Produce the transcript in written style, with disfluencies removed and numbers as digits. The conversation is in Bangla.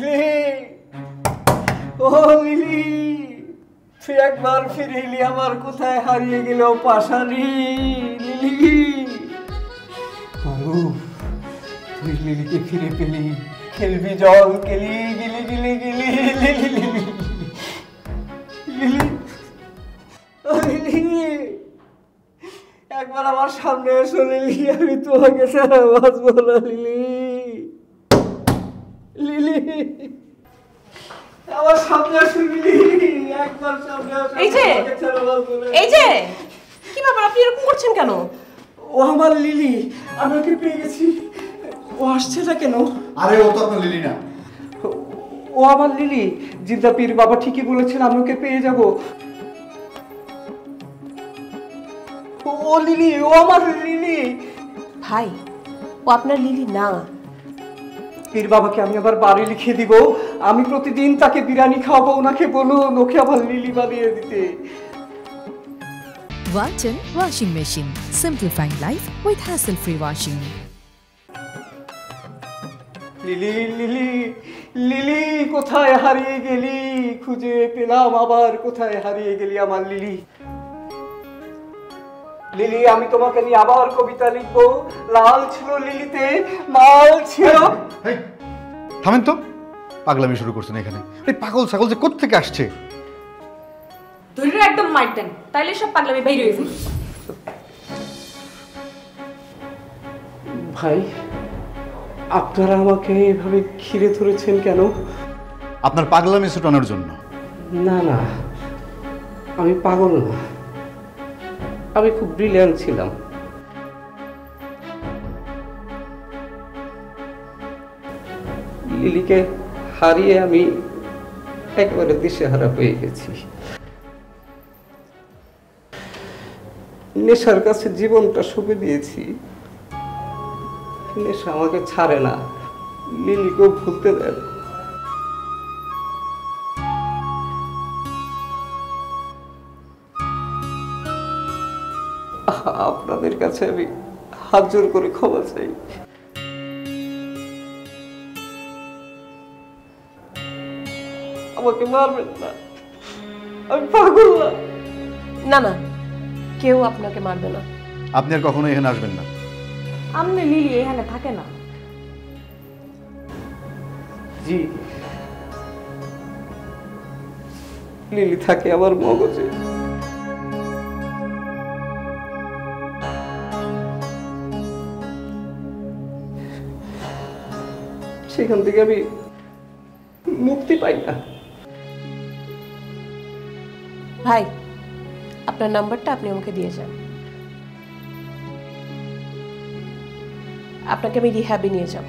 লিলি, ও লিলি, তুই একবার ফিরে এলি, আমার কোথায় হারিয়ে গেল পাশানি লিলি। মারুফ, তুই লিলিকে ফিরে পেলি, খেলবি জল কেলি গিলি গিলি গিলি লিলি লিলি লিলি, ও লিলি, একবার আমার সামনে এসো লিলি, আমি তোমাকে ছাড়া বাঁচবো না লিলি। লিলি, আমার সামনে এসো লিলি, একবার সামনে এসো। এই যে, এই যে, কি ব্যাপার, আপনি এরকম করছেন কেন? ও আমার লিলি, আমি ওকে পেয়ে গেছি। ও আসছে না কেন? আরে ও তো আপনার লিলি না। ও আমার লিলি, জিদ্দা পীর বাবা ঠিকই বলেছেন, আমি ওকে পেয়ে যাব। ও লিলি, ও আমার লিলি। ভাই, ও আপনার লিলি না। পীর বাবাকে আমি আবার বাড়ি লিখে দিব, আমি প্রতিদিন তাকে বিরিয়ানি খাওয়াবো, ওনাকে বলুন ওকে আবার লিলি বানিয়ে দিতে। Walton Washing Machine. Simplifying life with hassle-free washing. Lily lily lily, কোথায় হারিয়ে গেলি? খুঁজে পেলাম আবার, কোথায় হারিয়ে গেলি আমার লিলি। লিলি, আমি তোমাকে নিয়ে আবার কবিতা লিখবো। লাল ছিল লিলিতে, মাল ছিল। এই, থামেন তো, পাগলামি শুরু করছেন এখানে। এই পাগল ছাগল যে কোত্থেকে আসছে? ধরে একদম মাইর দেন, তাইলে সব পাগলামি বাইরে হয়ে যাবে। ভাই, আপনারা আমাকে এভাবে ঘিরে ধরেছেন কেন? আপনার পাগলামি ছুটানোর জন্য। না না, আমি পাগল না, আমি খুব ব্রিলিয়ান্ট ছিলাম। লিলিকে হারিয়ে আমি একেবারে দিশেহারা হয়ে গেছি। নেশার কাছে জীবনটা সঁপে দিয়েছি, নেশা আমাকে ছাড়ে না, লিলিকেও ভুলতে দেয় না। আপনাদের কাছে আমি হাত জোর করে ক্ষমা চাই। আমাকে মারবেন না, আমি পাগল না। না না, কেউ আপনাকে মারবে না। আপনি আর কখনো এখানে আসবেন না। আমনে লিলি এখানে থাকে না। জি, লিলি থাকে আমার মগজে। সেখান থেকে আমি মুক্তি পাই না। ভাই, আপনার নাম্বারটা আপনি আমাকে দিয়ে যান, আপনাকে আমি রিহ্যাবে নিয়ে যাব।